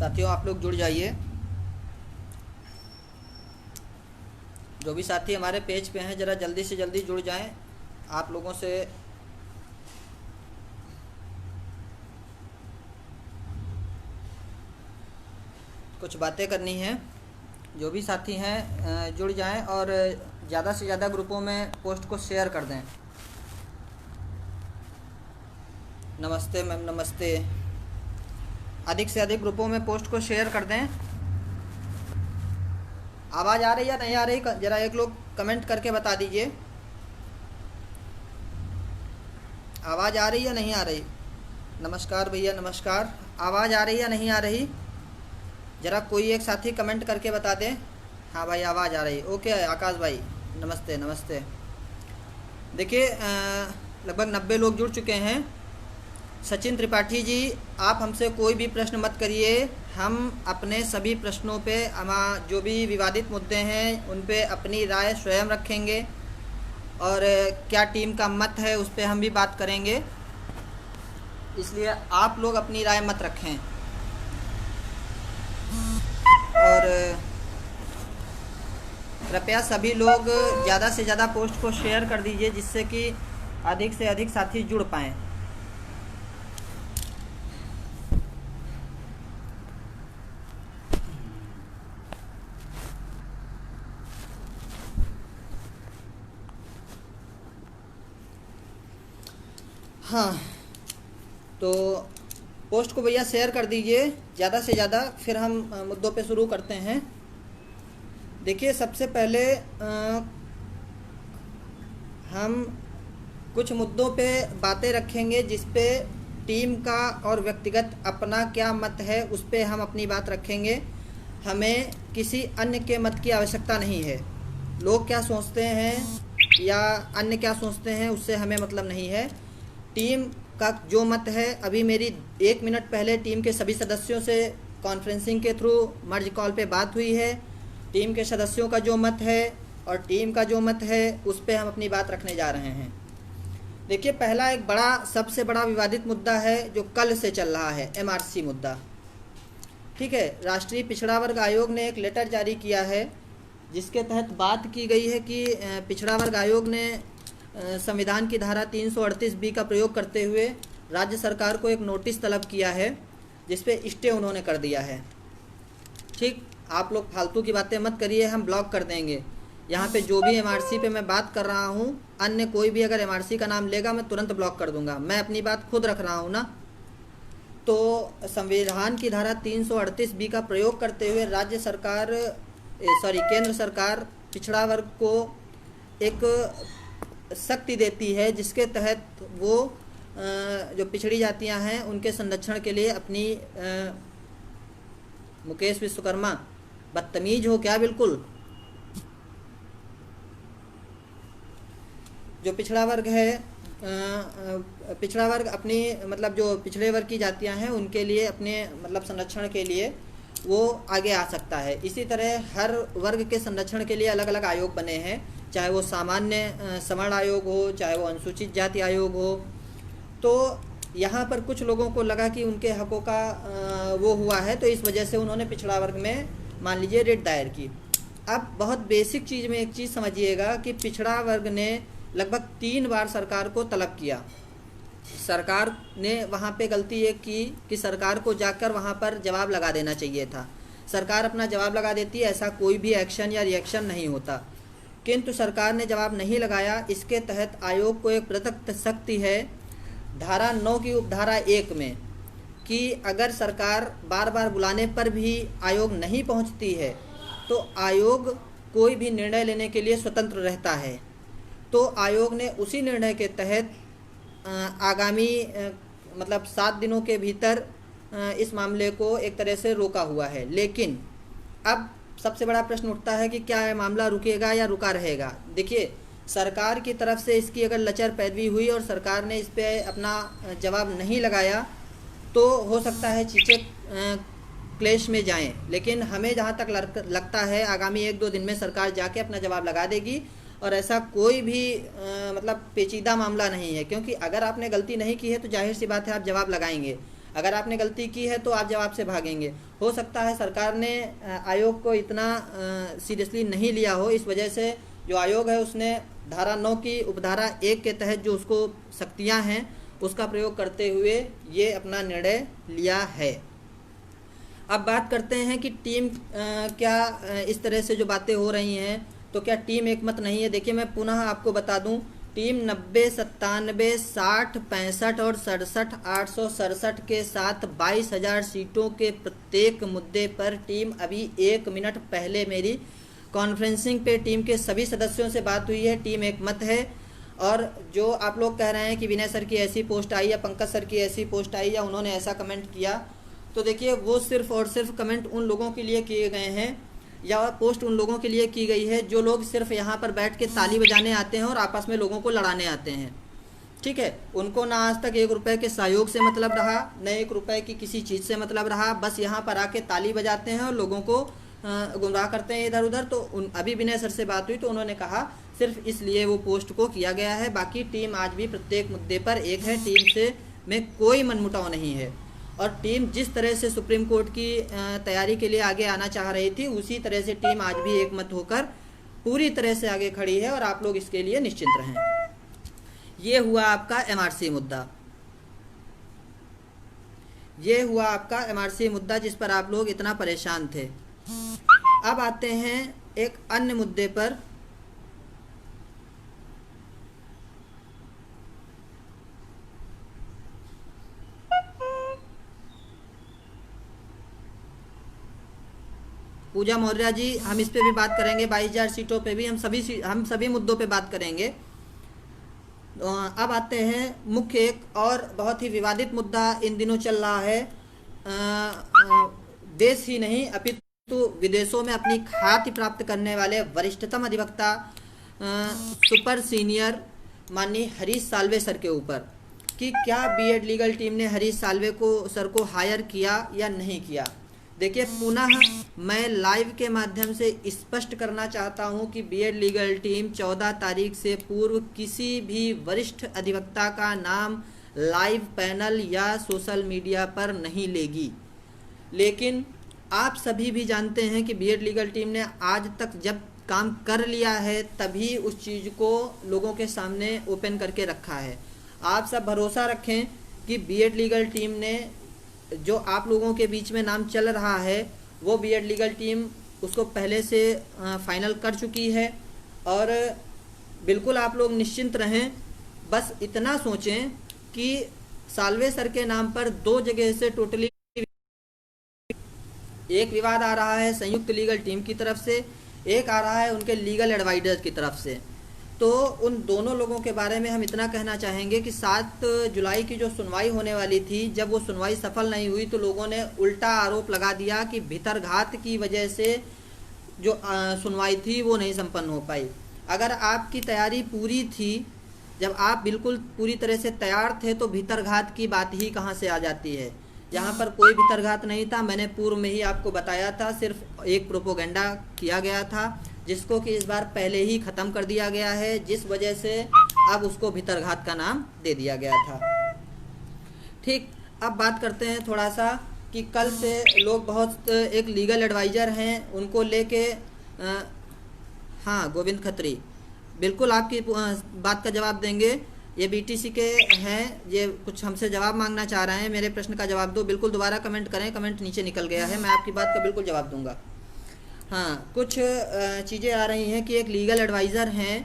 साथियों आप लोग जुड़ जाइए। जो भी साथी हमारे पेज पे हैं ज़रा जल्दी से जल्दी जुड़ जाएं। आप लोगों से कुछ बातें करनी हैं। जो भी साथी हैं जुड़ जाएं और ज़्यादा से ज़्यादा ग्रुपों में पोस्ट को शेयर कर दें। नमस्ते मैम, नमस्ते। अधिक से अधिक ग्रुपों में पोस्ट को शेयर कर दें। आवाज़ आ रही या नहीं आ रही, ज़रा एक लोग कमेंट करके बता दीजिए। आवाज़ आ रही या नहीं आ रही? नमस्कार भैया, नमस्कार। आवाज़ आ रही या नहीं आ रही? ज़रा कोई एक साथी कमेंट करके बता दें। हाँ भाई, आवाज़ आ रही। ओके आकाश भाई, नमस्ते नमस्ते। देखिए लगभग 90 लोग जुड़ चुके हैं। सचिन त्रिपाठी जी, आप हमसे कोई भी प्रश्न मत करिए। हम अपने सभी प्रश्नों पे जो भी विवादित मुद्दे हैं उन पे अपनी राय स्वयं रखेंगे और क्या टीम का मत है उस पे हम भी बात करेंगे। इसलिए आप लोग अपनी राय मत रखें और कृपया सभी लोग ज़्यादा से ज़्यादा पोस्ट को शेयर कर दीजिए जिससे कि अधिक से अधिक साथी जुड़ पाएँ। हाँ, तो पोस्ट को भैया शेयर कर दीजिए ज़्यादा से ज़्यादा, फिर हम मुद्दों पे शुरू करते हैं। देखिए सबसे पहले हम कुछ मुद्दों पे बातें रखेंगे जिस पे टीम का और व्यक्तिगत अपना क्या मत है उस पे हम अपनी बात रखेंगे। हमें किसी अन्य के मत की आवश्यकता नहीं है। लोग क्या सोचते हैं या अन्य क्या सोचते हैं उससे हमें मतलब नहीं है। टीम का जो मत है, अभी मेरी 1 मिनट पहले टीम के सभी सदस्यों से कॉन्फ्रेंसिंग के थ्रू मर्ज कॉल पे बात हुई है। टीम के सदस्यों का जो मत है और टीम का जो मत है उस पे हम अपनी बात रखने जा रहे हैं। देखिए पहला एक सबसे बड़ा विवादित मुद्दा है जो कल से चल रहा है, एमआरसी मुद्दा। ठीक है, राष्ट्रीय पिछड़ा वर्ग आयोग ने एक लेटर जारी किया है जिसके तहत बात की गई है कि पिछड़ा वर्ग आयोग ने संविधान की धारा 338B का प्रयोग करते हुए राज्य सरकार को एक नोटिस तलब किया है जिस पे स्टे उन्होंने कर दिया है। ठीक, आप लोग फालतू की बातें मत करिए, हम ब्लॉक कर देंगे। यहाँ पे जो भी एमआरसी पे मैं बात कर रहा हूँ, अन्य कोई भी अगर एमआरसी का नाम लेगा मैं तुरंत ब्लॉक कर दूंगा। मैं अपनी बात खुद रख रहा हूँ ना। तो संविधान की धारा 338B का प्रयोग करते हुए केंद्र सरकार पिछड़ा वर्ग को एक शक्ति देती है जिसके तहत वो जो पिछड़ी जातियां हैं उनके संरक्षण के लिए अपनी मुकेश विश्वकर्मा, बदतमीज हो क्या? बिल्कुल। जो पिछड़ा वर्ग है, पिछड़ा वर्ग अपनी मतलब जो पिछड़े वर्ग की जातियां हैं उनके लिए अपने मतलब संरक्षण के लिए वो आगे आ सकता है। इसी तरह हर वर्ग के संरक्षण के लिए अलग अलग आयोग बने हैं, चाहे वो सामान्य सवर्ण आयोग हो, चाहे वो अनुसूचित जाति आयोग हो। तो यहाँ पर कुछ लोगों को लगा कि उनके हकों का वो हुआ है, तो इस वजह से उन्होंने पिछड़ा वर्ग में मान लीजिए रिट दायर की। अब बहुत बेसिक चीज़ में एक चीज़ समझिएगा कि पिछड़ा वर्ग ने लगभग 3 बार सरकार को तलब किया। सरकार ने वहाँ पे गलती ये की कि सरकार को जाकर वहाँ पर जवाब लगा देना चाहिए था। सरकार अपना जवाब लगा देती है, ऐसा कोई भी एक्शन या रिएक्शन नहीं होता, किंतु सरकार ने जवाब नहीं लगाया। इसके तहत आयोग को एक पृथक शक्ति है धारा 9 की उपधारा 1 में कि अगर सरकार बार बार बुलाने पर भी आयोग नहीं पहुंचती है तो आयोग कोई भी निर्णय लेने के लिए स्वतंत्र रहता है। तो आयोग ने उसी निर्णय के तहत आगामी मतलब 7 दिनों के भीतर इस मामले को एक तरह से रोका हुआ है। लेकिन अब सबसे बड़ा प्रश्न उठता है कि क्या यह मामला रुकेगा या रुका रहेगा। देखिए सरकार की तरफ से इसकी अगर लचर पैरवी हुई और सरकार ने इस पे अपना जवाब नहीं लगाया तो हो सकता है चीज़ें क्लेश में जाएं। लेकिन हमें जहां तक लगता है आगामी 1-2 दिन में सरकार जाके अपना जवाब लगा देगी और ऐसा कोई भी मतलब पेचीदा मामला नहीं है, क्योंकि अगर आपने गलती नहीं की है तो जाहिर सी बात है आप जवाब लगाएंगे। अगर आपने गलती की है तो आप जवाब से भागेंगे। हो सकता है सरकार ने आयोग को इतना सीरियसली नहीं लिया हो, इस वजह से जो आयोग है उसने धारा 9 की उपधारा 1 के तहत जो उसको शक्तियां हैं उसका प्रयोग करते हुए ये अपना निर्णय लिया है। अब बात करते हैं कि टीम क्या इस तरह से जो बातें हो रही हैं तो क्या टीम एकमत नहीं है। देखिए मैं पुनः आपको बता दूं, टीम 90, 97, 60, 65 और 67, 867 के साथ 22,000 सीटों के प्रत्येक मुद्दे पर टीम अभी 1 मिनट पहले मेरी कॉन्फ्रेंसिंग पे टीम के सभी सदस्यों से बात हुई है, टीम एकमत है। और जो आप लोग कह रहे हैं कि विनय सर की ऐसी पोस्ट आई या पंकज सर की ऐसी पोस्ट आई या उन्होंने ऐसा कमेंट किया, तो देखिए वो सिर्फ और सिर्फ कमेंट उन लोगों के लिए किए गए हैं या पोस्ट उन लोगों के लिए की गई है जो लोग सिर्फ यहाँ पर बैठ के ताली बजाने आते हैं और आपस में लोगों को लड़ाने आते हैं। ठीक है, उनको ना आज तक 1 रुपये के सहयोग से मतलब रहा, न 1 रुपये की किसी चीज़ से मतलब रहा, बस यहाँ पर आके ताली बजाते हैं और लोगों को गुमराह करते हैं इधर उधर। तो अभी विनय सर से बात हुई तो उन्होंने कहा सिर्फ इसलिए वो पोस्ट को किया गया है, बाकी टीम आज भी प्रत्येक मुद्दे पर एक है, टीम से में कोई मनमुटाव नहीं है। और टीम जिस तरह से सुप्रीम कोर्ट की तैयारी के लिए आगे आना चाह रही थी उसी तरह से टीम आज भी एकमत होकर पूरी तरह से आगे खड़ी है और आप लोग इसके लिए निश्चिंत रहें। ये हुआ आपका एमआरसी मुद्दा, ये हुआ आपका एमआरसी मुद्दा जिस पर आप लोग इतना परेशान थे। अब आते हैं एक अन्य मुद्दे पर। पूजा मौर्य जी, हम इस पे भी बात करेंगे, 22,000 सीटों पे भी हम सभी मुद्दों पे बात करेंगे। अब आते हैं मुख्य एक और बहुत ही विवादित मुद्दा इन दिनों चल रहा है। देश ही नहीं अपितु विदेशों में अपनी ख्याति प्राप्त करने वाले वरिष्ठतम अधिवक्ता सुपर सीनियर माननीय हरीश साल्वे सर के ऊपर कि क्या बीएड लीगल टीम ने हरीश साल्वे सर को हायर किया या नहीं किया। देखिए पुनः मैं लाइव के माध्यम से स्पष्ट करना चाहता हूं कि बीएड लीगल टीम 14 तारीख से पूर्व किसी भी वरिष्ठ अधिवक्ता का नाम लाइव पैनल या सोशल मीडिया पर नहीं लेगी। लेकिन आप सभी भी जानते हैं कि बीएड लीगल टीम ने आज तक जब काम कर लिया है तभी उस चीज़ को लोगों के सामने ओपन करके रखा है। आप सब भरोसा रखें कि बीएड लीगल टीम ने जो आप लोगों के बीच में नाम चल रहा है वो बीएड लीगल टीम उसको पहले से फाइनल कर चुकी है। और बिल्कुल आप लोग निश्चिंत रहें, बस इतना सोचें कि साल्वे सर के नाम पर 2 जगह से टोटली एक विवाद आ रहा है संयुक्त लीगल टीम की तरफ से, एक आ रहा है उनके लीगल एडवाइजर की तरफ से। तो उन दोनों लोगों के बारे में हम इतना कहना चाहेंगे कि 7 जुलाई की जो सुनवाई होने वाली थी, जब वो सुनवाई सफल नहीं हुई तो लोगों ने उल्टा आरोप लगा दिया कि भीतरघात की वजह से जो सुनवाई थी वो नहीं संपन्न हो पाई। अगर आपकी तैयारी पूरी थी, जब आप बिल्कुल पूरी तरह से तैयार थे तो भीतरघात की बात ही कहाँ से आ जाती है। यहाँ पर कोई भीतरघात नहीं था, मैंने पूर्व में ही आपको बताया था, सिर्फ एक प्रोपोगंडा किया गया था जिसको कि इस बार पहले ही ख़त्म कर दिया गया है, जिस वजह से अब उसको भीतरघात का नाम दे दिया गया था। ठीक, अब बात करते हैं थोड़ा सा कि कल से लोग बहुत एक लीगल एडवाइज़र हैं उनको लेके हाँ गोविंद खत्री बिल्कुल आपकी बात का जवाब देंगे। ये बीटीसी के हैं, ये कुछ हमसे जवाब मांगना चाह रहे हैं, मेरे प्रश्न का जवाब दो। बिल्कुल दोबारा कमेंट करें, कमेंट नीचे निकल गया है, मैं आपकी बात का बिल्कुल जवाब दूंगा। हाँ, कुछ चीज़ें आ रही हैं कि एक लीगल एडवाइज़र हैं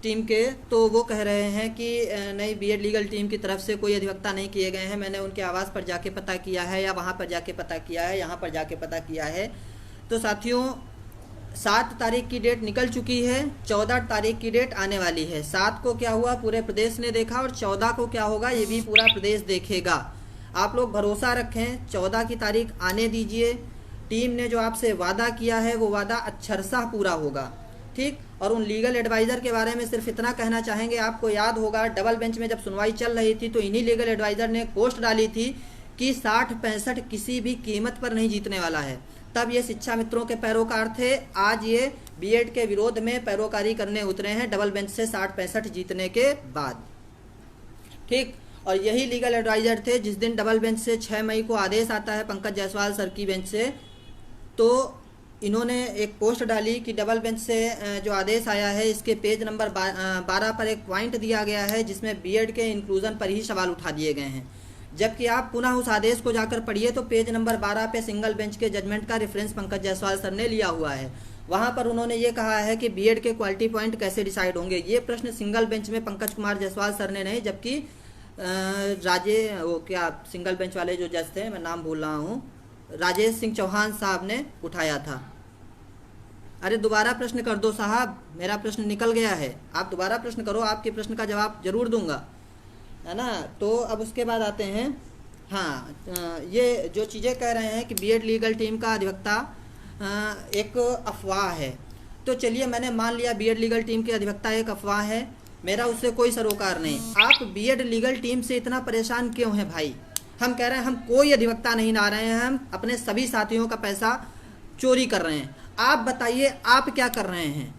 टीम के, तो वो कह रहे हैं कि नहीं बीएड लीगल टीम की तरफ से कोई अधिवक्ता नहीं किए गए हैं। मैंने उनके आवास पर जाके पता किया है या वहाँ पर जाके पता किया है, यहाँ पर जाके पता किया है। तो साथियों 7 तारीख की डेट निकल चुकी है, 14 तारीख की डेट आने वाली है। 7 को क्या हुआ पूरे प्रदेश ने देखा और 14 को क्या होगा ये भी पूरा प्रदेश देखेगा। आप लोग भरोसा रखें, 14 की तारीख आने दीजिए। टीम ने जो आपसे वादा किया है वो वादा अक्षरशः पूरा होगा। ठीक, और उन लीगल एडवाइज़र के बारे में सिर्फ इतना कहना चाहेंगे, आपको याद होगा डबल बेंच में जब सुनवाई चल रही थी तो इन्हीं लीगल एडवाइज़र ने पोस्ट डाली थी कि 60-65 किसी भी कीमत पर नहीं जीतने वाला है। तब ये शिक्षा मित्रों के पैरोकार थे, आज ये बीएड के विरोध में पैरोकारी करने उतरे हैं डबल बेंच से 60-65 जीतने के बाद। ठीक, और यही लीगल एडवाइज़र थे जिस दिन डबल बेंच से 6 मई को आदेश आता है पंकज जायसवाल सर की बेंच से, तो इन्होंने एक पोस्ट डाली कि डबल बेंच से जो आदेश आया है इसके पेज नंबर 12 पर एक पॉइंट दिया गया है जिसमें बीएड के इंक्लूजन पर ही सवाल उठा दिए गए हैं। जबकि आप पुनः उस आदेश को जाकर पढ़िए तो पेज नंबर 12 पे सिंगल बेंच के जजमेंट का रेफरेंस पंकज जायसवाल सर ने लिया हुआ है। वहां पर उन्होंने ये कहा है कि बीएड के क्वालिटी पॉइंट कैसे डिसाइड होंगे। ये प्रश्न सिंगल बेंच में पंकज कुमार जायसवाल सर ने नहीं, जबकि सिंगल बेंच वाले जो जज थे, मैं नाम भूल रहा हूँ, राजेश सिंह चौहान साहब ने उठाया था। अरे दोबारा प्रश्न कर दो साहब, मेरा प्रश्न निकल गया है, आप दोबारा प्रश्न करो, आपके प्रश्न का जवाब जरूर दूंगा, है ना। तो अब उसके बाद आते हैं, हाँ, ये जो चीज़ें कह रहे हैं कि बीएड लीगल टीम का अधिवक्ता एक अफवाह है, तो चलिए मैंने मान लिया बीएड लीगल टीम के अधिवक्ता एक अफवाह है, मेरा उससे कोई सरोकार नहीं। आप बीएड लीगल टीम से इतना परेशान क्यों हैं भाई? हम कह रहे हैं हम कोई अधिवक्ता नहीं ला रहे हैं, हम अपने सभी साथियों का पैसा चोरी कर रहे हैं। आप बताइए आप क्या कर रहे हैं?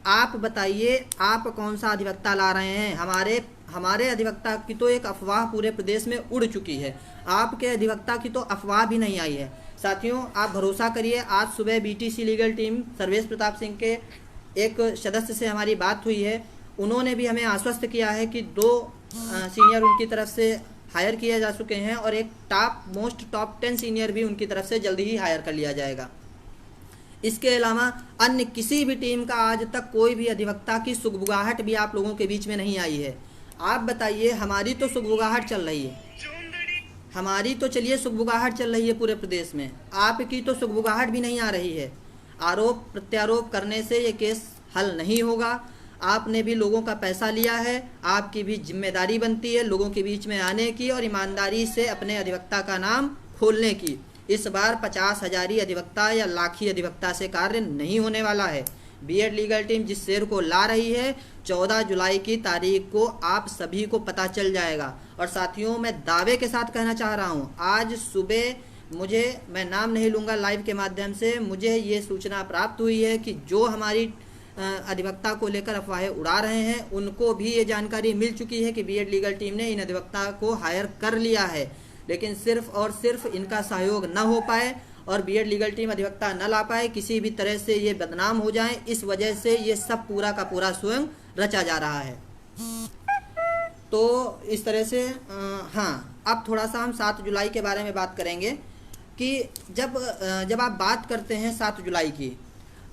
आप बताइए आप कौन सा अधिवक्ता ला रहे हैं? हमारे अधिवक्ता की तो एक अफवाह पूरे प्रदेश में उड़ चुकी है, आपके अधिवक्ता की तो अफवाह भी नहीं आई है। साथियों आप भरोसा करिए, आज सुबह BTC legal team Sarvesh Pratap Singh के एक सदस्य से हमारी बात हुई है, उन्होंने भी हमें आश्वस्त किया है कि 2 सीनियर उनकी तरफ से हायर किए जा चुके हैं और एक टॉप 10 सीनियर भी उनकी तरफ से जल्दी ही हायर कर लिया जाएगा। इसके अलावा अन्य किसी भी टीम का आज तक कोई भी अधिवक्ता की सुगबुगाहट भी आप लोगों के बीच में नहीं आई है। आप बताइए, हमारी तो सुगबुगाहट चल रही है, हमारी तो चलिए सुगबुगाहट चल रही है पूरे प्रदेश में, आपकी तो सुगबुगाहट भी नहीं आ रही है। आरोप प्रत्यारोप करने से ये केस हल नहीं होगा। आपने भी लोगों का पैसा लिया है, आपकी भी जिम्मेदारी बनती है लोगों के बीच में आने की और ईमानदारी से अपने अधिवक्ता का नाम खोलने की। इस बार 50,000 अधिवक्ता या लाखी अधिवक्ता से कार्य नहीं होने वाला है। बीएड लीगल टीम जिस शेर को ला रही है 14 जुलाई की तारीख को आप सभी को पता चल जाएगा। और साथियों मैं दावे के साथ कहना चाह रहा हूँ, आज सुबह मुझे, मैं नाम नहीं लूँगा लाइव के माध्यम से, मुझे ये सूचना प्राप्त हुई है कि जो हमारी अधिवक्ता को लेकर अफवाहें उड़ा रहे हैं उनको भी ये जानकारी मिल चुकी है कि बीएड लीगल टीम ने इन अधिवक्ता को हायर कर लिया है, लेकिन सिर्फ और सिर्फ इनका सहयोग न हो पाए और बीएड लीगल टीम अधिवक्ता न ला पाए, किसी भी तरह से ये बदनाम हो जाएं, इस वजह से ये सब पूरा का पूरा स्वयं रचा जा रहा है। तो इस तरह से हाँ, अब थोड़ा सा हम 7 जुलाई के बारे में बात करेंगे कि जब आप बात करते हैं 7 जुलाई की,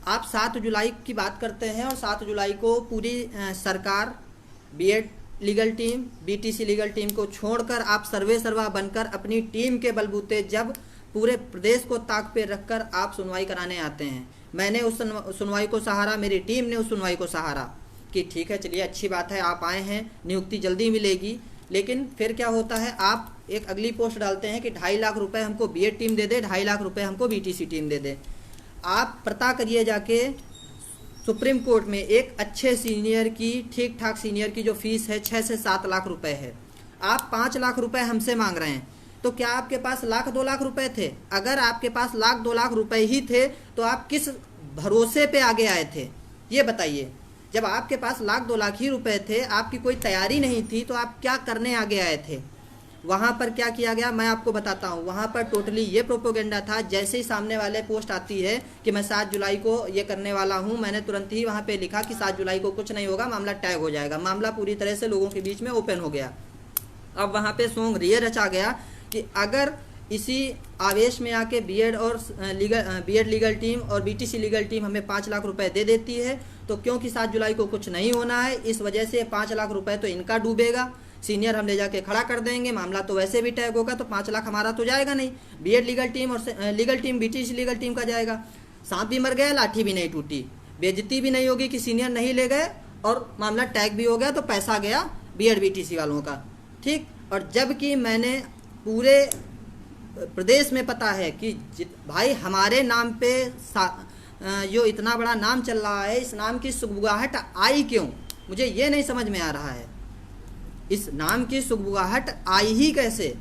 आप 7 जुलाई की बात करते हैं और 7 जुलाई को पूरी सरकार BEd legal team, BTC legal team को छोड़कर आप सर्वे सर्वा बनकर अपनी टीम के बलबूते जब पूरे प्रदेश को ताक पे रखकर आप सुनवाई कराने आते हैं। मैंने उस सुनवाई को सहारा, मेरी टीम ने उस सुनवाई को सहारा कि ठीक है चलिए अच्छी बात है आप आए हैं, नियुक्ति जल्दी मिलेगी। लेकिन फिर क्या होता है, आप एक अगली पोस्ट डालते हैं कि 2.5 लाख रुपए हमको बीएड टीम दे दे, 2.5 लाख रुपए हमको बीटीसी टीम दे दे। आप पता करिए जाके सुप्रीम कोर्ट में एक अच्छे सीनियर की, ठीक ठाक सीनियर की जो फीस है 6 से 7 लाख रुपए है, आप 5 लाख रुपए हमसे मांग रहे हैं। तो क्या आपके पास 1-2 लाख रुपए थे? अगर आपके पास 1-2 लाख रुपए ही थे तो आप किस भरोसे पे आगे आए थे ये बताइए। जब आपके पास 1-2 लाख ही रुपए थे, आपकी कोई तैयारी नहीं थी, तो आप क्या करने आगे आए थे? वहाँ पर क्या किया गया मैं आपको बताता हूँ। वहाँ पर टोटली ये प्रोपोगेंडा था, जैसे ही सामने वाले पोस्ट आती है कि मैं 7 जुलाई को ये करने वाला हूँ, मैंने तुरंत ही वहाँ पे लिखा कि 7 जुलाई को कुछ नहीं होगा, मामला टैग हो जाएगा। मामला पूरी तरह से लोगों के बीच में ओपन हो गया। अब वहाँ पे सोंग ये रचा गया कि अगर इसी आवेश में आके बीएड लीगल टीम और बीटीसी लीगल टीम हमें 5 लाख रुपए दे देती है, तो क्योंकि 7 जुलाई को कुछ नहीं होना है, इस वजह से 5 लाख रुपए तो इनका डूबेगा, सीनियर हम ले जाके खड़ा कर देंगे, मामला तो वैसे भी टैग होगा, तो 5 लाख हमारा तो जाएगा नहीं, बीएड लीगल टीम और legal team BTC legal team का जाएगा। सांप भी मर गया, लाठी भी नहीं टूटी, बेइज्जती भी नहीं होगी कि सीनियर नहीं ले गए और मामला टैग भी हो गया, तो पैसा गया बीएड बीटीसी वालों का, ठीक। और जबकि मैंने पूरे प्रदेश में पता है कि भाई हमारे नाम पे जो इतना बड़ा नाम चल रहा है, इस नाम की सुगबुगाहट आई क्यों, मुझे ये नहीं समझ में आ रहा है। इस नाम की सुगबुगाहट आई ही कैसे?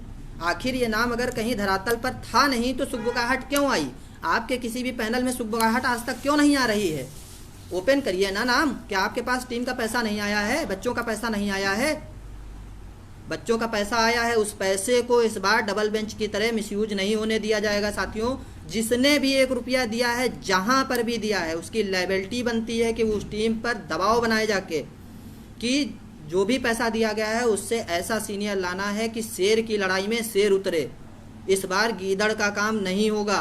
आखिर ये नाम अगर कहीं धरातल पर था नहीं तो सुगबुगाहट क्यों आई? आपके किसी भी पैनल में सुगबुगाहट आज तक क्यों नहीं आ रही है? ओपन करिए ना नाम। क्या आपके पास टीम का पैसा नहीं आया है, बच्चों का पैसा नहीं आया है? बच्चों का पैसा आया है, उस पैसे को इस बार डबल बेंच की तरह मिसयूज नहीं होने दिया जाएगा साथियों। जिसने भी 1 रुपया दिया है, जहां पर भी दिया है, उसकी लायबिलिटी बनती है कि वो उस टीम पर दबाव बनाए जाके कि जो भी पैसा दिया गया है उससे ऐसा सीनियर लाना है कि शेर की लड़ाई में शेर उतरे। इस बार गीदड़ का काम नहीं होगा,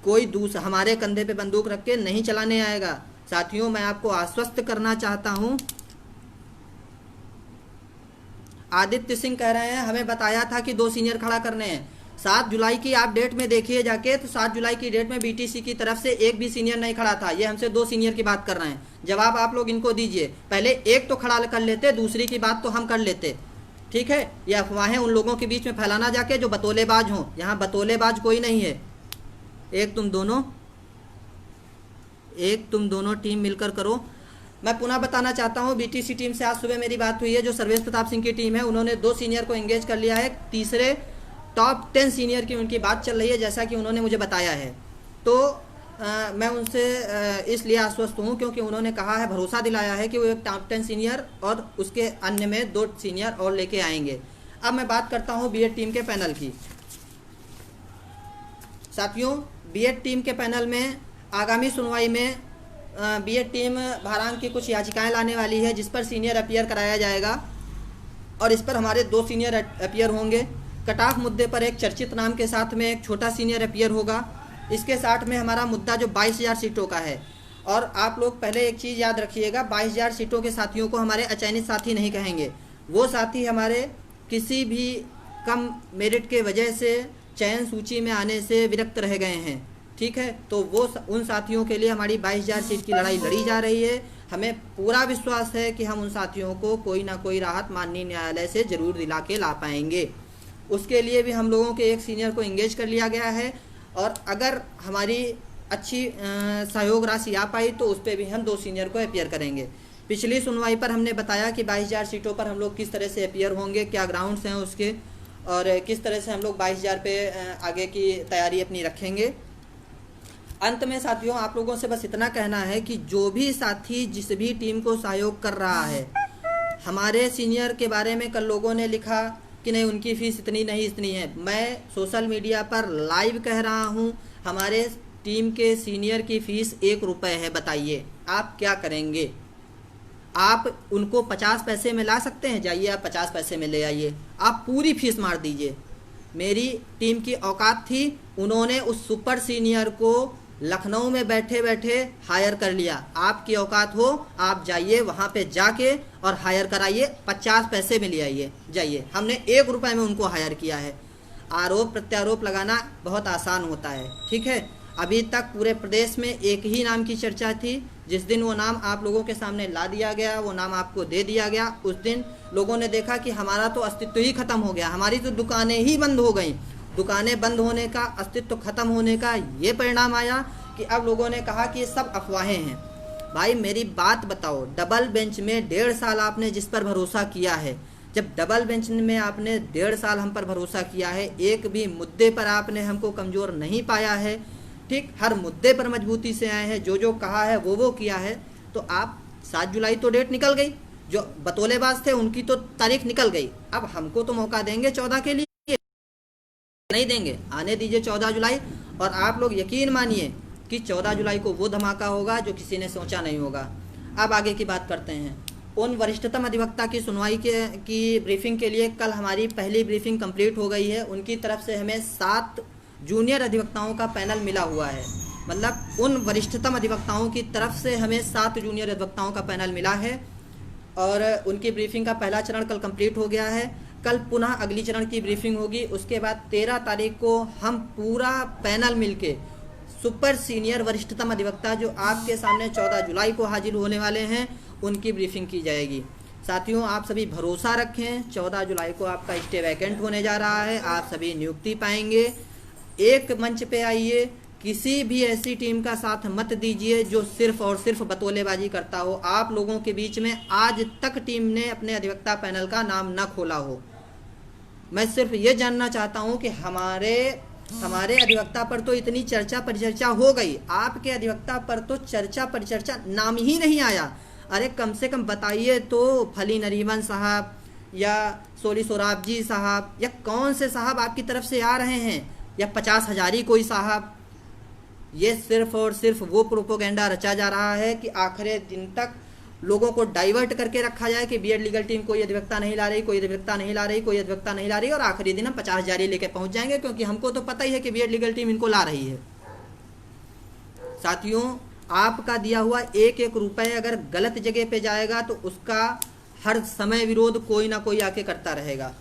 कोई दूसरा हमारे कंधे पे बंदूक रख के नहीं चलाने आएगा। साथियों, मैं आपको आश्वस्त करना चाहता हूं। आदित्य सिंह कह रहे हैं हमें बताया था कि 2 सीनियर खड़ा करने हैं। 7 जुलाई की आप डेट में देखिए जाके, तो 7 जुलाई की डेट में बीटीसी की तरफ से एक भी सीनियर नहीं खड़ा था। ये हमसे 2 सीनियर की बात कर रहे हैं। जवाब आप लोग इनको दीजिए। पहले एक तो खड़ा कर लेते, दूसरी की बात तो हम कर लेते। ठीक है, ये अफवाहें उन लोगों के बीच में फैलाना जाके जो बतौलेबाज हों। यहाँ बतौलेबाज कोई नहीं है। एक तुम दोनों टीम मिलकर करो। मैं पुनः बताना चाहता हूँ, बीटीसी टीम से आज सुबह मेरी बात हुई है। जो सर्वेश प्रताप सिंह की टीम है, उन्होंने 2 सीनियर को एंगेज कर लिया है। तीसरे टॉप 10 सीनियर की उनकी बात चल रही है, जैसा कि उन्होंने मुझे बताया है। तो मैं उनसे इसलिए आश्वस्त हूँ क्योंकि उन्होंने कहा है, भरोसा दिलाया है कि वो एक टॉप 10 सीनियर और उसके अन्य में 2 सीनियर और लेके आएंगे। अब मैं बात करता हूँ बीएड टीम के पैनल की। साथियों, बीएड टीम के पैनल में आगामी सुनवाई में बीएड टीम भारांक की कुछ याचिकाएं लाने वाली है, जिस पर सीनियर अपीयर कराया जाएगा और इस पर हमारे 2 सीनियर अपीयर होंगे। कट ऑफ मुद्दे पर एक चर्चित नाम के साथ में एक छोटा सीनियर अपीयर होगा। इसके साथ में हमारा मुद्दा जो 22,000 सीटों का है। और आप लोग पहले एक चीज़ याद रखिएगा, 22,000 सीटों के साथियों को हमारे अचयनित साथी नहीं कहेंगे। वो साथी हमारे किसी भी कम मेरिट के वजह से चयन सूची में आने से विरक्त रह गए हैं। ठीक है, तो वो उन साथियों के लिए हमारी 22,000 सीट की लड़ाई लड़ी जा रही है। हमें पूरा विश्वास है कि हम उन साथियों को कोई ना कोई राहत माननीय न्यायालय से ज़रूर दिला के ला पाएंगे। उसके लिए भी हम लोगों के एक सीनियर को एंगेज कर लिया गया है और अगर हमारी अच्छी सहयोग राशि आ पाई तो उस पर भी हम 2 सीनियर को अपीयर करेंगे। पिछली सुनवाई पर हमने बताया कि 22,000 सीटों पर हम लोग किस तरह से अपीयर होंगे, क्या ग्राउंड्स हैं उसके, और किस तरह से हम लोग 22,000 पे आगे की तैयारी अपनी रखेंगे। अंत में साथियों, आप लोगों से बस इतना कहना है कि जो भी साथी जिस भी टीम को सहयोग कर रहा है, हमारे सीनियर के बारे में कल लोगों ने लिखा कि नहीं उनकी फ़ीस इतनी नहीं इतनी है। मैं सोशल मीडिया पर लाइव कह रहा हूँ, हमारे टीम के सीनियर की फ़ीस 1 रुपये है। बताइए आप क्या करेंगे? आप उनको 50 पैसे में ला सकते हैं? जाइए आप 50 पैसे में ले आइए, आप पूरी फीस मार दीजिए। मेरी टीम की औकात थी, उन्होंने उस सुपर सीनियर को लखनऊ में बैठे बैठे हायर कर लिया। आपकी औकात हो, आप जाइए वहाँ पे जाके और हायर कराइए, 50 पैसे में ले आइए। जाइए, हमने 1 रुपये में उनको हायर किया है। आरोप प्रत्यारोप लगाना बहुत आसान होता है। ठीक है, अभी तक पूरे प्रदेश में एक ही नाम की चर्चा थी। जिस दिन वो नाम आप लोगों के सामने ला दिया गया, वो नाम आपको दे दिया गया, उस दिन लोगों ने देखा कि हमारा तो अस्तित्व ही खत्म हो गया, हमारी तो दुकानें ही बंद हो गई। दुकानें बंद होने का, अस्तित्व खत्म होने का ये परिणाम आया कि अब लोगों ने कहा कि ये सब अफवाहें हैं। भाई मेरी बात बताओ, डबल बेंच में 1.5 साल आपने जिस पर भरोसा किया है, जब डबल बेंच में आपने 1.5 साल हम पर भरोसा किया है, एक भी मुद्दे पर आपने हमको कमज़ोर नहीं पाया है। ठीक, हर मुद्दे पर मजबूती से आए हैं, जो कहा है वो किया है। तो आप 7 जुलाई तो डेट निकल गई, जो बतौलेबाज थे उनकी तो तारीख निकल गई। अब हमको तो मौका देंगे 14 के लिए? नहीं देंगे, आने दीजिए 14 जुलाई। और आप लोग यकीन मानिए कि 14 जुलाई को वो धमाका होगा जो किसी ने सोचा नहीं होगा। अब आगे की बात करते हैं। उन वरिष्ठतम अधिवक्ता की सुनवाई की ब्रीफिंग के लिए कल हमारी पहली ब्रीफिंग कंप्लीट हो गई है। उनकी तरफ से हमें 7 जूनियर अधिवक्ताओं का पैनल मिला हुआ है। मतलब उन वरिष्ठतम अधिवक्ताओं की तरफ से हमें 7 जूनियर अधिवक्ताओं का पैनल मिला है और उनकी ब्रीफिंग का पहला चरण कल कंप्लीट हो गया है। कल पुनः अगली चरण की ब्रीफिंग होगी। उसके बाद 13 तारीख को हम पूरा पैनल मिलके सुपर सीनियर वरिष्ठतम अधिवक्ता जो आपके सामने 14 जुलाई को हाजिर होने वाले हैं, उनकी ब्रीफिंग की जाएगी। साथियों, आप सभी भरोसा रखें, 14 जुलाई को आपका स्टे वैकेंट होने जा रहा है, आप सभी नियुक्ति पाएंगे। एक मंच पे आइए, किसी भी ऐसी टीम का साथ मत दीजिए जो सिर्फ और सिर्फ बतौलेबाजी करता हो। आप लोगों के बीच में आज तक टीम ने अपने अधिवक्ता पैनल का नाम न खोला हो। मैं सिर्फ ये जानना चाहता हूँ कि हमारे अधिवक्ता पर तो इतनी चर्चा परिचर्चा हो गई, आपके अधिवक्ता पर तो चर्चा परिचर्चा नाम ही नहीं आया। अरे कम से कम बताइए तो, फली नरीमन साहब या सोली सोराबजी साहब या कौन से साहब आपकी तरफ से आ रहे हैं, या 50 हजारी कोई साहब, ये सिर्फ और सिर्फ वो प्रोपोगेंडा रचा जा रहा है कि आखिरी दिन तक लोगों को डाइवर्ट करके रखा जाए कि बीएड लीगल टीम कोई अधिवक्ता नहीं ला रही, कोई अधिवक्ता नहीं ला रही, कोई अधिवक्ता नहीं ला रही, और आखिरी दिन हम 50 हजारी लेके पहुंच जाएंगे, क्योंकि हमको तो पता ही है कि बीएड लीगल टीम इनको ला रही है। साथियों, आपका दिया हुआ एक एक रुपए अगर गलत जगह पे जाएगा तो उसका हर समय विरोध कोई ना कोई आके करता रहेगा।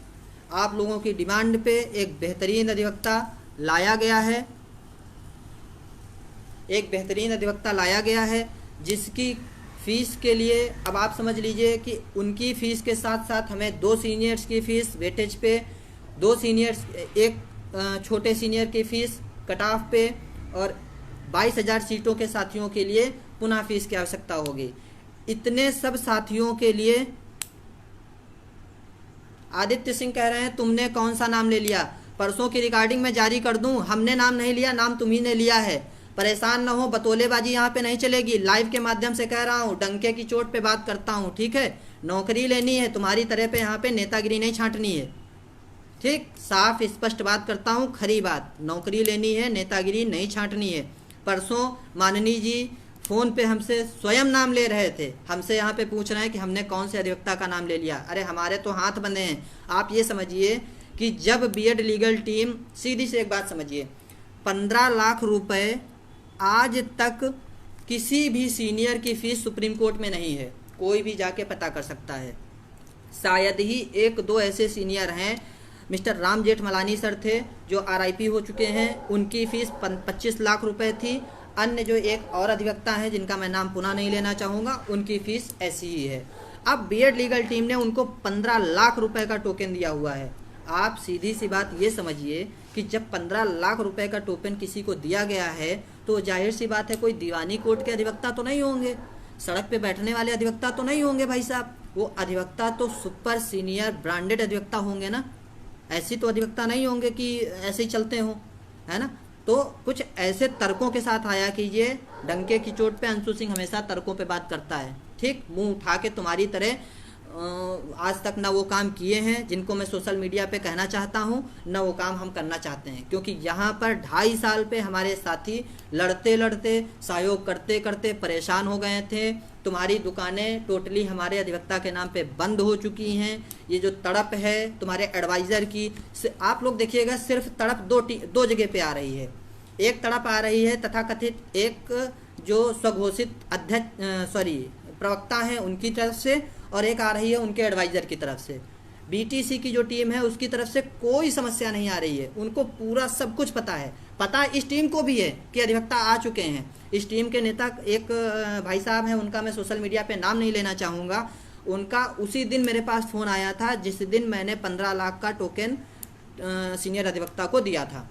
आप लोगों की डिमांड पे एक बेहतरीन अधिवक्ता लाया गया है, एक बेहतरीन अधिवक्ता लाया गया है जिसकी फ़ीस के लिए अब आप समझ लीजिए कि उनकी फ़ीस के साथ साथ हमें 2 सीनियर्स की फ़ीस वेटेज पे, 2 सीनियर्स, एक छोटे सीनियर की फ़ीस कट ऑफ पे, और 22,000 सीटों के साथियों के लिए पुनः फ़ीस की आवश्यकता होगी। इतने सब साथियों के लिए आदित्य सिंह कह रहे हैं तुमने कौन सा नाम ले लिया, परसों की रिकॉर्डिंग में जारी कर दूं, हमने नाम नहीं लिया, नाम तुम्ही ने लिया है। परेशान ना हो, बतौलेबाजी यहाँ पे नहीं चलेगी, लाइव के माध्यम से कह रहा हूँ, डंके की चोट पे बात करता हूँ, ठीक है। नौकरी लेनी है, तुम्हारी तरह पे यहाँ पे नेतागिरी नहीं छांटनी है, ठीक, साफ स्पष्ट बात करता हूँ, खरी बात, नौकरी लेनी है, नेतागिरी नहीं छांटनी है। परसों माननीय जी फ़ोन पे हमसे स्वयं नाम ले रहे थे, हमसे यहाँ पे पूछ रहे हैं कि हमने कौन से अधिवक्ता का नाम ले लिया। अरे हमारे तो हाथ बंधे हैं। आप ये समझिए कि जब बीएड लीगल टीम, सीधी से एक बात समझिए, 15 लाख रुपए आज तक किसी भी सीनियर की फ़ीस सुप्रीम कोर्ट में नहीं है, कोई भी जाके पता कर सकता है। शायद ही 1-2 ऐसे सीनियर हैं, मिस्टर राम जेठमलानी सर थे जो आरआईपी हो चुके हैं, उनकी फ़ीस 25 लाख रुपए थी। अन्य जो एक और अधिवक्ता हैं जिनका मैं नाम पुनः नहीं लेना चाहूँगा, उनकी फ़ीस ऐसी ही है। अब बीएड लीगल टीम ने उनको 15 लाख रुपए का टोकन दिया हुआ है। आप सीधी सी बात ये समझिए कि जब 15 लाख रुपए का टोकन किसी को दिया गया है तो जाहिर सी बात है कोई दीवानी कोर्ट के अधिवक्ता तो नहीं होंगे, सड़क पे बैठने वाले अधिवक्ता तो नहीं होंगे भाई साहब, वो अधिवक्ता तो सुपर सीनियर ब्रांडेड अधिवक्ता होंगे ना, ऐसी तो अधिवक्ता नहीं होंगे कि ऐसे ही चलते हों, है ना। तो कुछ ऐसे तर्कों के साथ आया कीजिए, डंके की चोट पे अंशु सिंह हमेशा तर्कों पे बात करता है, ठीक, मुंह उठा के तुम्हारी तरह आज तक ना वो काम किए हैं जिनको मैं सोशल मीडिया पे कहना चाहता हूँ, ना वो काम हम करना चाहते हैं, क्योंकि यहाँ पर 2.5 साल पे हमारे साथी लड़ते लड़ते, सहयोग करते करते परेशान हो गए थे। तुम्हारी दुकानें टोटली हमारे अधिवक्ता के नाम पे बंद हो चुकी हैं। ये जो तड़प है तुम्हारे एडवाइज़र की, आप लोग देखिएगा, सिर्फ तड़प 2 जगह पे आ रही है। एक तड़प आ रही है तथाकथित एक जो स्वघोषित प्रवक्ता हैं उनकी तरफ से, और एक आ रही है उनके एडवाइज़र की तरफ से। बीटीसी की जो टीम है उसकी तरफ से कोई समस्या नहीं आ रही है, उनको पूरा सब कुछ पता है। पता इस टीम को भी है कि अधिवक्ता आ चुके हैं। इस टीम के नेता एक भाई साहब हैं, उनका मैं सोशल मीडिया पे नाम नहीं लेना चाहूँगा, उनका उसी दिन मेरे पास फ़ोन आया था जिस दिन मैंने 15 लाख का टोकन सीनियर अधिवक्ता को दिया था।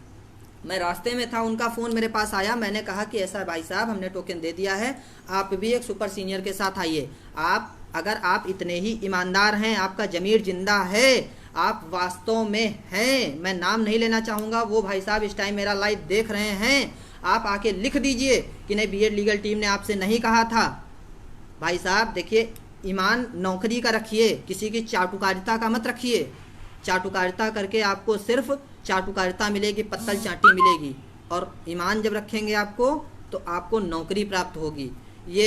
मैं रास्ते में था, उनका फ़ोन मेरे पास आया, मैंने कहा कि ऐसा भाई साहब हमने टोकन दे दिया है, आप भी एक सुपर सीनियर के साथ आइए। आप अगर आप इतने ही ईमानदार हैं, आपका ज़मीर जिंदा है, आप वास्तव में हैं, मैं नाम नहीं लेना चाहूँगा, वो भाई साहब इस टाइम मेरा लाइव देख रहे हैं, आप आके लिख दीजिए कि नहीं बीएड लीगल टीम ने आपसे नहीं कहा था। भाई साहब देखिए, ईमान नौकरी का रखिए, किसी की चाटुकारिता का मत रखिए। चाटुकारिता करके आपको सिर्फ चाटुकारिता मिलेगी, पत्तल चाटी मिलेगी, और ईमान जब रखेंगे आपको तो आपको नौकरी प्राप्त होगी। ये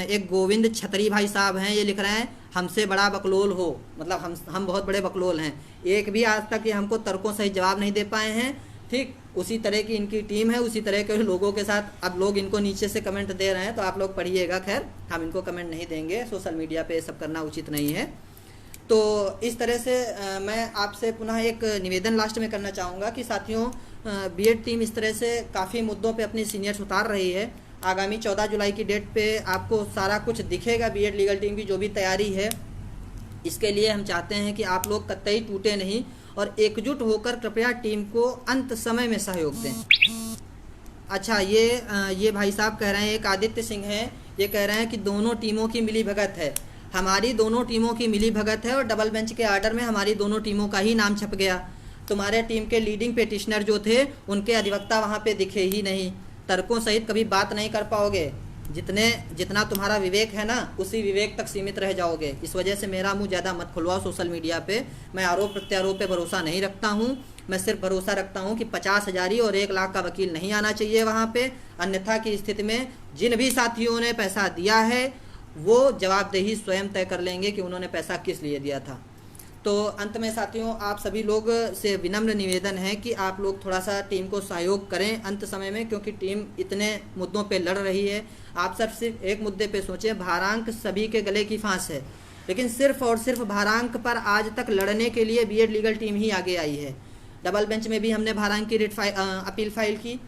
एक गोविंद छतरी भाई साहब हैं, ये लिख रहे हैं हमसे बड़ा बकलोल हो, मतलब हम बहुत बड़े बकलोल हैं, एक भी आज तक ये हमको तर्कों सही जवाब नहीं दे पाए हैं, ठीक। उसी तरह की इनकी टीम है, उसी तरह के लोगों के साथ अब लोग इनको नीचे से कमेंट दे रहे हैं, तो आप लोग पढ़िएगा। खैर हम इनको कमेंट नहीं देंगे, सोशल मीडिया पे सब करना उचित नहीं है। तो इस तरह से मैं आपसे पुनः एक निवेदन लास्ट में करना चाहूँगा कि साथियों, बीएड टीम इस तरह से काफ़ी मुद्दों पे अपनी सीनियर्स उतार रही है। आगामी 14 जुलाई की डेट पे आपको सारा कुछ दिखेगा, बीएड लीगल टीम की जो भी तैयारी है। इसके लिए हम चाहते हैं कि आप लोग कतई टूटे नहीं और एकजुट होकर कृपया टीम को अंत समय में सहयोग दें। अच्छा, ये भाई साहब कह रहे हैं, एक आदित्य सिंह हैं, ये कह रहे हैं कि दोनों टीमों की मिली भगत है। हमारी दोनों टीमों की मिली भगत है और डबल बेंच के आर्डर में हमारी दोनों टीमों का ही नाम छप गया। तुम्हारे टीम के लीडिंग पेटिशनर जो थे उनके अधिवक्ता वहाँ पे दिखे ही नहीं, तर्कों सहित कभी बात नहीं कर पाओगे। जितना तुम्हारा विवेक है ना, उसी विवेक तक सीमित रह जाओगे। इस वजह से मेरा मुंह ज़्यादा मत खुलवाओ सोशल मीडिया पे। मैं आरोप प्रत्यारोप पे भरोसा नहीं रखता हूँ। मैं सिर्फ भरोसा रखता हूँ कि 50,000 ही और 1 लाख का वकील नहीं आना चाहिए वहाँ पे। अन्यथा की स्थिति में जिन भी साथियों ने पैसा दिया है वो जवाबदेही स्वयं तय कर लेंगे कि उन्होंने पैसा किस लिए दिया था। तो अंत में साथियों, आप सभी लोग से विनम्र निवेदन है कि आप लोग थोड़ा सा टीम को सहयोग करें अंत समय में, क्योंकि टीम इतने मुद्दों पे लड़ रही है। आप सब सिर्फ एक मुद्दे पे सोचें, भारांक सभी के गले की फांस है, लेकिन सिर्फ और सिर्फ भारांक पर आज तक लड़ने के लिए बीएड लीगल टीम ही आगे आई है। डबल बेंच में भी हमने भारांक की अपील फाइल की,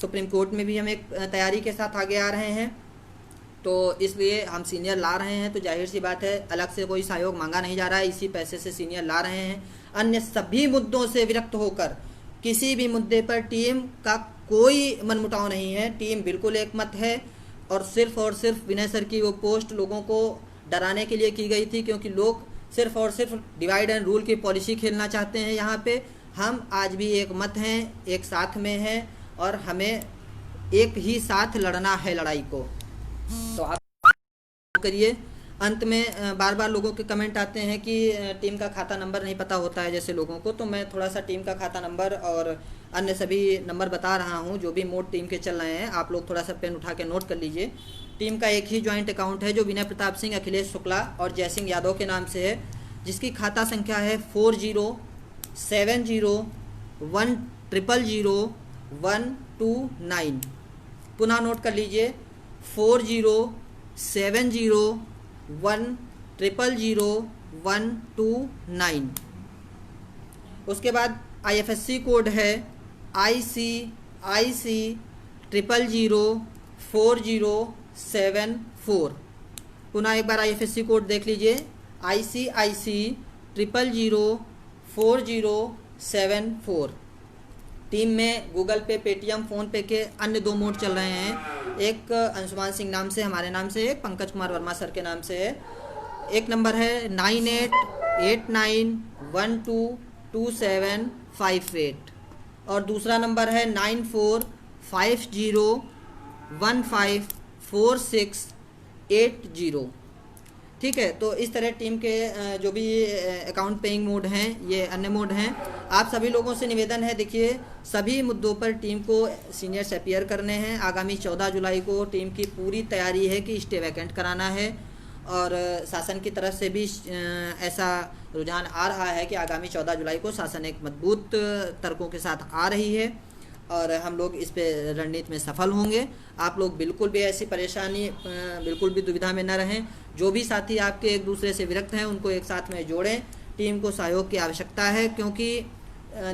सुप्रीम कोर्ट में भी हम एक तैयारी के साथ आगे आ रहे हैं। तो इसलिए हम सीनियर ला रहे हैं, तो जाहिर सी बात है अलग से कोई सहयोग मांगा नहीं जा रहा है, इसी पैसे से सीनियर ला रहे हैं। अन्य सभी मुद्दों से विरक्त होकर किसी भी मुद्दे पर टीम का कोई मनमुटाव नहीं है, टीम बिल्कुल एकमत है। और सिर्फ विनय सर की वो पोस्ट लोगों को डराने के लिए की गई थी, क्योंकि लोग सिर्फ और सिर्फ डिवाइड एंड रूल की पॉलिसी खेलना चाहते हैं। यहाँ पे हम आज भी एक मत हैं, एक साथ में हैं, और हमें एक ही साथ लड़ना है लड़ाई को। तो आप करिए। अंत में बार बार लोगों के कमेंट आते हैं कि टीम का खाता नंबर नहीं पता होता है जैसे लोगों को, तो मैं थोड़ा सा टीम का खाता नंबर और अन्य सभी नंबर बता रहा हूं जो भी मोड टीम के चल रहे हैं। आप लोग थोड़ा सा पेन उठा के नोट कर लीजिए। टीम का एक ही ज्वाइंट अकाउंट है जो विनय प्रताप सिंह, अखिलेश शुक्ला और जयसिंह यादव के नाम से है, जिसकी खाता संख्या है 40701001000129। पुनः नोट कर लीजिए, 40701001000129। उसके बाद IFSC कोड है ICIC004074। पुनः एक बार IFSC कोड देख लीजिए, ICIC004074। टीम में गूगल पे, पेटीएम, फ़ोन पे के अन्य 2 मोड चल रहे हैं। एक अंशुमान सिंह नाम से, हमारे नाम से, एक पंकज कुमार वर्मा सर के नाम से है। एक नंबर है 9889122758 और दूसरा नंबर है 9450154680। ठीक है, तो इस तरह टीम के जो भी अकाउंट पेइंग मोड हैं, ये अन्य मोड हैं। आप सभी लोगों से निवेदन है, देखिए सभी मुद्दों पर टीम को सीनियर्स अपीयर करने हैं। आगामी 14 जुलाई को टीम की पूरी तैयारी है कि स्टे वैकेंट कराना है, और शासन की तरफ से भी ऐसा रुझान आ रहा है कि आगामी 14 जुलाई को शासन एक मजबूत तर्कों के साथ आ रही है और हम लोग इस पे रणनीति में सफल होंगे। आप लोग बिल्कुल भी ऐसी परेशानी, बिल्कुल भी दुविधा में न रहें। जो भी साथी आपके एक दूसरे से विरक्त हैं उनको एक साथ में जोड़ें। टीम को सहयोग की आवश्यकता है, क्योंकि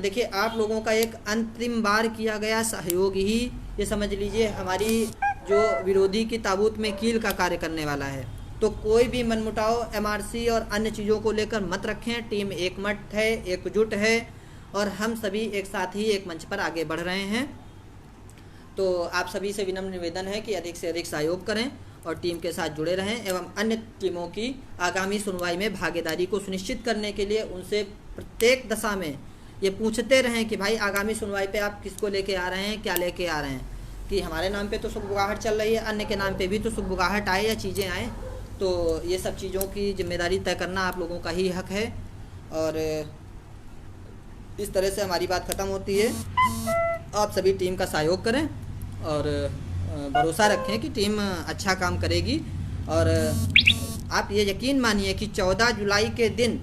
देखिए आप लोगों का एक अंतिम बार किया गया सहयोग ही, ये समझ लीजिए, हमारी जो विरोधी की ताबूत में कील का कार्य करने वाला है। तो कोई भी मनमुटाव MRC और अन्य चीज़ों को लेकर मत रखें। टीम एकमत है, एकजुट है, और हम सभी एक साथ ही एक मंच पर आगे बढ़ रहे हैं। तो आप सभी से विनम्र निवेदन है कि अधिक से अधिक सहयोग करें और टीम के साथ जुड़े रहें, एवं अन्य टीमों की आगामी सुनवाई में भागीदारी को सुनिश्चित करने के लिए उनसे प्रत्येक दशा में ये पूछते रहें कि भाई आगामी सुनवाई पे आप किसको लेके आ रहे हैं, क्या लेके आ रहे हैं, कि हमारे नाम पे तो सुखबुगाहट चल रही है, अन्य के नाम पे भी तो सुखबुगाहट आए या चीज़ें आएँ। तो ये सब चीज़ों की जिम्मेदारी तय करना आप लोगों का ही हक है, और इस तरह से हमारी बात ख़त्म होती है। आप सभी टीम का सहयोग करें और भरोसा रखें कि टीम अच्छा काम करेगी। और आप ये यकीन मानिए कि 14 जुलाई के दिन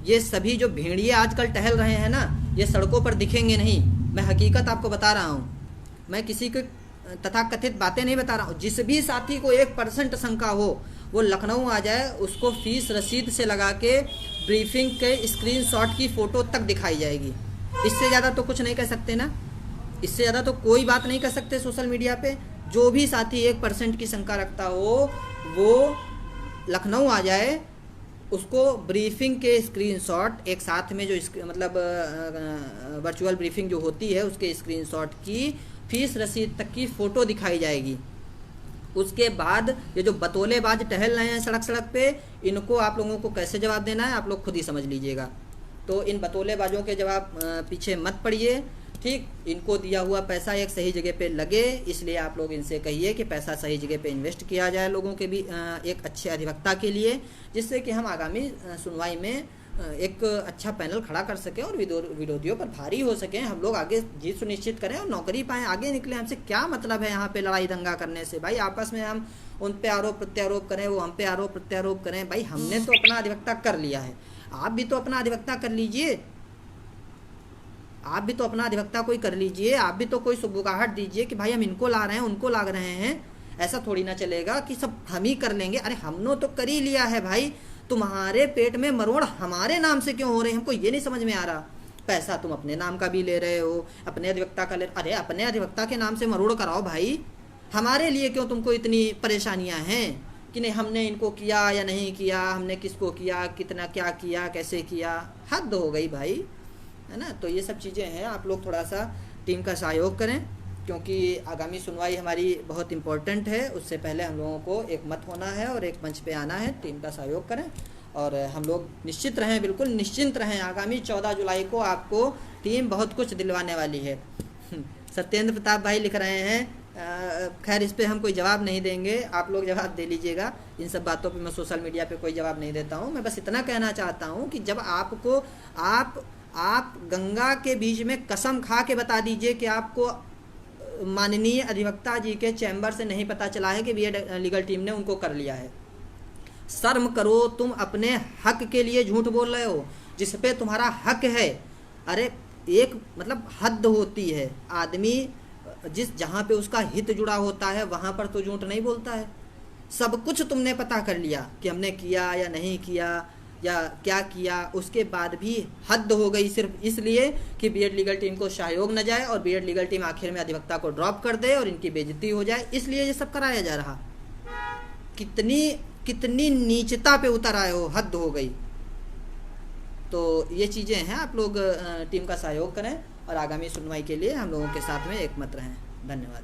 ये सभी जो भेड़िए आजकल टहल रहे हैं ना, ये सड़कों पर दिखेंगे नहीं। मैं हकीकत आपको बता रहा हूँ, मैं किसी को तथाकथित बातें नहीं बता रहा हूँ। जिस भी साथी को 1% शंका हो वो लखनऊ आ जाए, उसको फीस रसीद से लगा के ब्रीफिंग के स्क्रीनशॉट की फ़ोटो तक दिखाई जाएगी। इससे ज़्यादा तो कुछ नहीं कह सकते ना, इससे ज़्यादा तो कोई बात नहीं कर सकते सोशल मीडिया पे। जो भी साथी 1% की शंका रखता हो वो लखनऊ आ जाए, उसको ब्रीफिंग के स्क्रीनशॉट एक साथ में, जो मतलब वर्चुअल ब्रीफिंग जो होती है उसके स्क्रीनशॉट की फीस रसीद तक की फ़ोटो दिखाई जाएगी। उसके बाद ये जो बतौलेबाज टहल रहे हैं सड़क पे, इनको आप लोगों को कैसे जवाब देना है आप लोग खुद ही समझ लीजिएगा। तो इन बतौलेबाजों के जवाब पीछे मत पड़िए, ठीक। ठीक, इनको दिया हुआ पैसा एक सही जगह पे लगे, इसलिए आप लोग इनसे कहिए कि पैसा सही जगह पे इन्वेस्ट किया जाए लोगों के भी एक अच्छे अधिवक्ता के लिए, जिससे कि हम आगामी सुनवाई में एक अच्छा पैनल खड़ा कर सकें और विरोधियों पर भारी हो सकें, हम लोग आगे जीत सुनिश्चित करें और नौकरी पाएँ, आगे निकले। हमसे क्या मतलब है यहाँ पे लड़ाई दंगा करने से? भाई आपस में हम उन पे आरोप प्रत्यारोप करें, वो हम पे आरोप प्रत्यारोप करें। भाई हमने तो अपना अधिवक्ता कर लिया है, आप भी तो अपना अधिवक्ता कर लीजिए, आप भी तो अपना अधिवक्ता कोई कर लीजिए, आप भी तो कोई सुबुगाहट दीजिए कि भाई हम इनको ला रहे हैं उनको ला रहे हैं। ऐसा थोड़ी ना चलेगा कि सब हम ही कर लेंगे। अरे हमने तो कर ही लिया है भाई, तुम्हारे पेट में मरोड़ हमारे नाम से क्यों हो रहे हैं? हमको ये नहीं समझ में आ रहा। पैसा तुम अपने नाम का भी ले रहे हो, अपने अधिवक्ता का ले, अरे अपने अधिवक्ता के नाम से मरोड़ कराओ भाई, हमारे लिए क्यों तुमको इतनी परेशानियां हैं कि नहीं हमने इनको किया या नहीं किया, हमने किसको किया, कितना क्या किया, कैसे किया? हद हो गई भाई, है ना। तो ये सब चीज़ें हैं, आप लोग थोड़ा सा टीम का सहयोग करें, क्योंकि आगामी सुनवाई हमारी बहुत इम्पोर्टेंट है। उससे पहले हम लोगों को एक मत होना है और एक मंच पे आना है। टीम का सहयोग करें और हम लोग निश्चित रहें, बिल्कुल निश्चिंत रहें। आगामी 14 जुलाई को आपको टीम बहुत कुछ दिलवाने वाली है। सत्येंद्र प्रताप भाई लिख रहे हैं, खैर इस पे हम कोई जवाब नहीं देंगे, आप लोग जवाब दे लीजिएगा। इन सब बातों पे मैं सोशल मीडिया पे कोई जवाब नहीं देता हूँ। मैं बस इतना कहना चाहता हूँ कि जब आपको आप गंगा के बीच में कसम खा के बता दीजिए कि आपको माननीय अधिवक्ता जी के चैम्बर से नहीं पता चला है कि बीएड लीगल टीम ने उनको कर लिया है। शर्म करो, तुम अपने हक के लिए झूठ बोल रहे हो जिस पे तुम्हारा हक है। अरे एक मतलब हद होती है, आदमी जहाँ पे उसका हित जुड़ा होता है वहाँ पर तो झूठ नहीं बोलता है। सब कुछ तुमने पता कर लिया कि हमने किया या नहीं किया या क्या किया, उसके बाद भी हद हो गई सिर्फ इसलिए कि बीएड लीगल टीम को सहयोग न जाए और बीएड लीगल टीम आखिर में अधिवक्ता को ड्रॉप कर दे और इनकी बेइज्जती हो जाए, इसलिए ये सब कराया जा रहा। कितनी नीचता पे उतर आए हो, हद हो गई। तो ये चीज़ें हैं, आप लोग टीम का सहयोग करें और आगामी सुनवाई के लिए हम लोगों के साथ में एकमत रहें। धन्यवाद।